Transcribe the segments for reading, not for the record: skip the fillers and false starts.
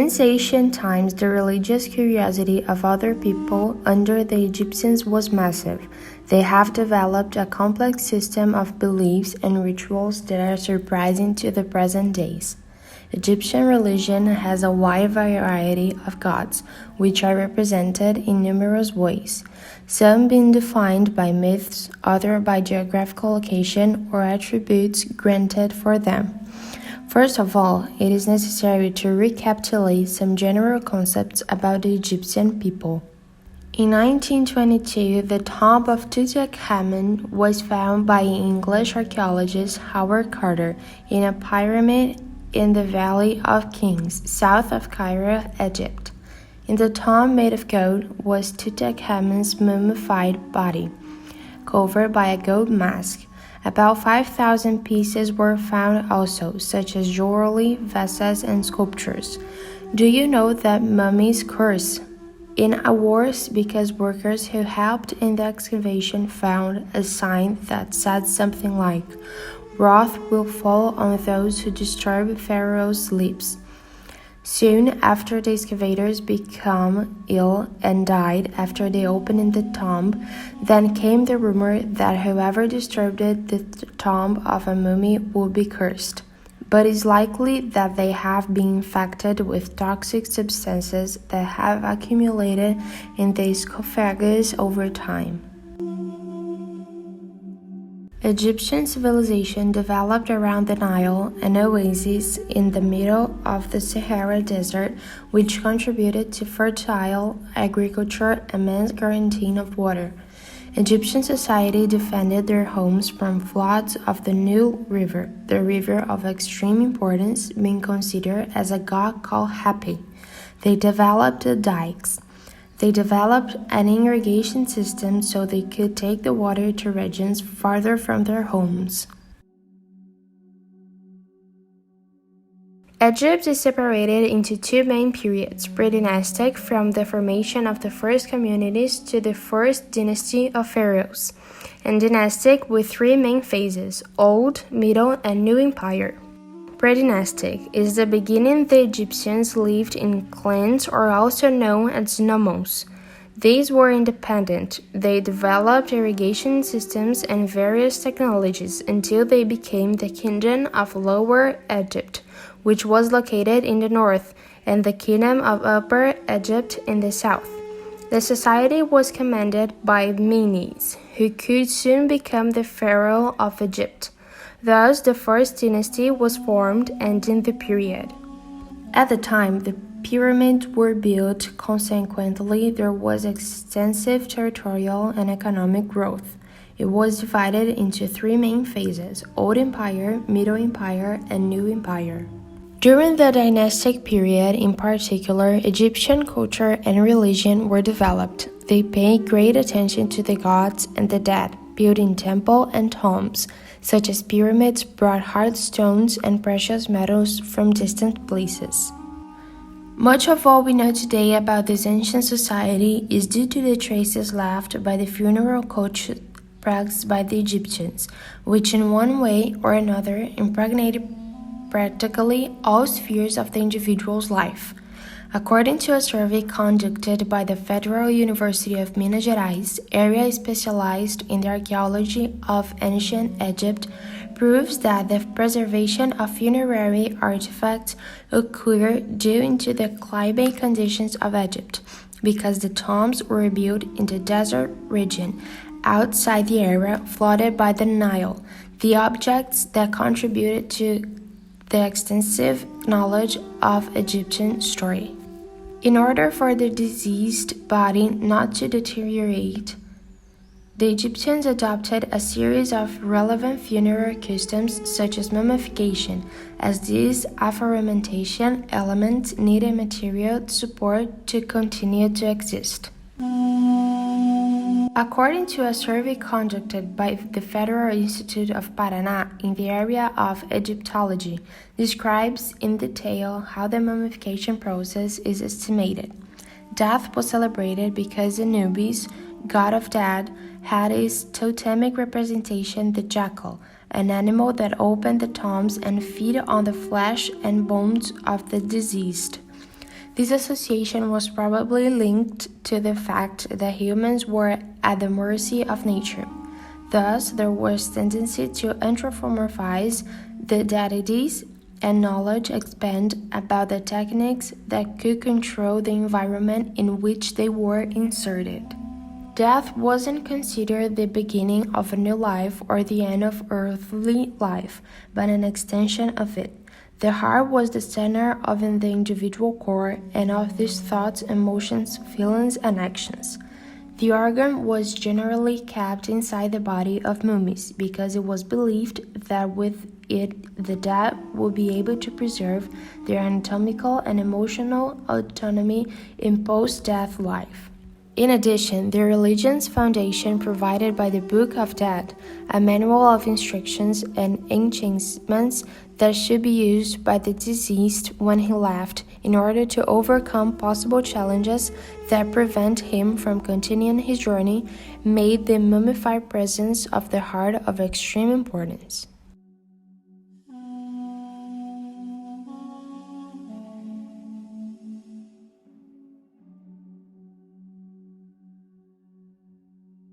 Since ancient times, the religious curiosity of other people under the Egyptians was massive. They have developed a complex system of beliefs and rituals that are surprising to the present days. Egyptian religion has a wide variety of gods, which are represented in numerous ways, some being defined by myths, others by geographical location or attributes granted for them. First of all, it is necessary to recapitulate some general concepts about the Egyptian people. In 1922, the tomb of Tutankhamun was found by English archaeologist Howard Carter in a pyramid in the Valley of Kings, south of Cairo, Egypt. In the tomb made of gold was Tutankhamun's mummified body, covered by a gold mask. About 5,000 pieces were found also, such as jewelry, vases, and sculptures. Do you know that mummies curse? In a worse, because workers who helped in the excavation found a sign that said something like, "Wrath will fall on those who disturb Pharaoh's sleeps." Soon after, the excavators became ill and died after they opened the tomb. Then came the rumor that whoever disturbed the tomb of a mummy would be cursed. But it's likely that they have been infected with toxic substances that have accumulated in the sarcophagus over time. Egyptian civilization developed around the Nile, an oasis in the middle of the Sahara Desert, which contributed to fertile agriculture and immense guarantee of water. Egyptian society defended their homes from floods of the Nile River, the river of extreme importance, being considered as a god called Hapi. They developed the dikes. They developed an irrigation system so they could take the water to regions farther from their homes. Egypt is separated into two main periods, pre-dynastic from the formation of the first communities to the first dynasty of pharaohs, and dynastic with three main phases, Old, Middle, and New Empire. Pre-dynastic is the beginning the Egyptians lived in clans, or also known as nomos. These were independent. They developed irrigation systems and various technologies until they became the Kingdom of Lower Egypt, which was located in the north, and the Kingdom of Upper Egypt in the south. The society was commanded by Menes, who could soon become the pharaoh of Egypt. Thus, the first dynasty was formed, ending the period. At the time the pyramids were built, consequently, there was extensive territorial and economic growth. It was divided into three main phases, Old Empire, Middle Empire, and New Empire. During the dynastic period, in particular, Egyptian culture and religion were developed. They paid great attention to the gods and the dead, building temples and tombs, such as pyramids, brought hard stones and precious metals from distant places. Much of what we know today about this ancient society is due to the traces left by the funeral culture practiced by the Egyptians, which in one way or another impregnated practically all spheres of the individual's life. According to a survey conducted by the Federal University of Minas Gerais, area specialized in the archaeology of ancient Egypt, proves that the preservation of funerary artifacts occurred due to the climate conditions of Egypt, because the tombs were built in the desert region, outside the area flooded by the Nile, the objects that contributed to the extensive knowledge of Egyptian story. In order for the deceased body not to deteriorate, the Egyptians adopted a series of relevant funeral customs such as mummification, as these aforementioned elements needed material support to continue to exist. According to a survey conducted by the Federal Institute of Paraná in the area of Egyptology, describes in detail how the mummification process is estimated. Death was celebrated because Anubis, god of death, had his totemic representation, the jackal, an animal that opened the tombs and fed on the flesh and bones of the deceased. This association was probably linked to the fact that humans were at the mercy of nature. Thus, there was tendency to anthropomorphize the deities and knowledge expand about the techniques that could control the environment in which they were inserted. Death wasn't considered the beginning of a new life or the end of earthly life, but an extension of it. The heart was the center of the individual core and of these thoughts, emotions, feelings, and actions. The organ was generally kept inside the body of mummies because it was believed that with it the dead would be able to preserve their anatomical and emotional autonomy in post-death life. In addition, the religion's foundation provided by the Book of Dead, a manual of instructions and enchantments that should be used by the deceased when he left in order to overcome possible challenges that prevent him from continuing his journey, made the mummified presence of the heart of extreme importance.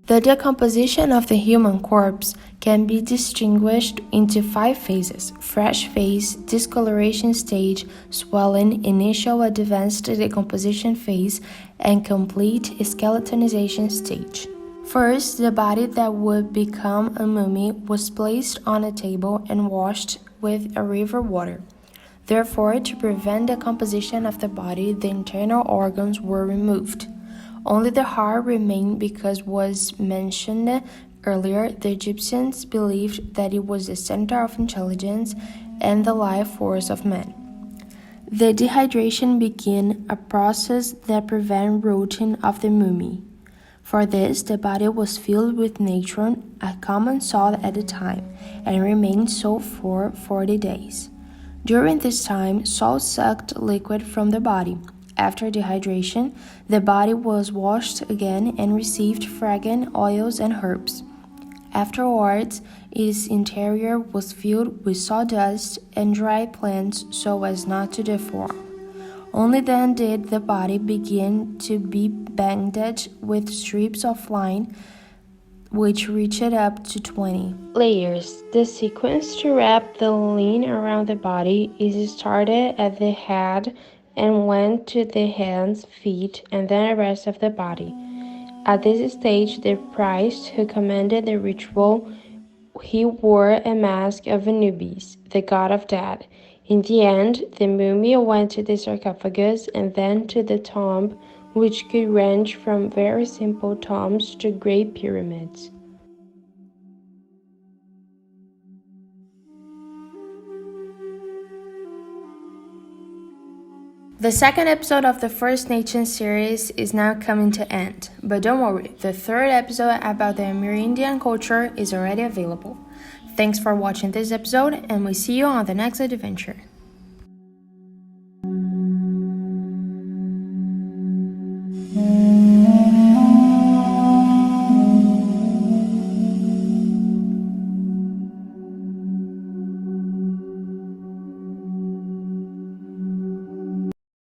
The decomposition of the human corpse can be distinguished into 5 phases: fresh phase, discoloration stage, swelling, initial advanced decomposition phase, and complete skeletonization stage. First, the body that would become a mummy was placed on a table and washed with a river water. Therefore, to prevent decomposition of the body, the internal organs were removed. Only the heart remained because was mentioned earlier, the Egyptians believed that it was the center of intelligence and the life force of man. The dehydration began a process that prevented rotting of the mummy. For this, the body was filled with natron, a common salt at the time, and remained so for 40 days. During this time, salt sucked liquid from the body. After dehydration, the body was washed again and received fragrant oils and herbs. Afterwards, its interior was filled with sawdust and dry plants so as not to deform. Only then did the body begin to be bandaged with strips of line, which reached up to 20 layers. The sequence to wrap the linen around the body is started at the head and went to the hands, feet, and then the rest of the body. At this stage, the priest who commanded the ritual, he wore a mask of Anubis, the god of death. In the end, the mummy went to the sarcophagus and then to the tomb, which could range from very simple tombs to great pyramids. The second episode of the First Nations series is now coming to end, but don't worry, the third episode about the Amerindian culture is already available. Thanks for watching this episode, and we'll see you on the next adventure.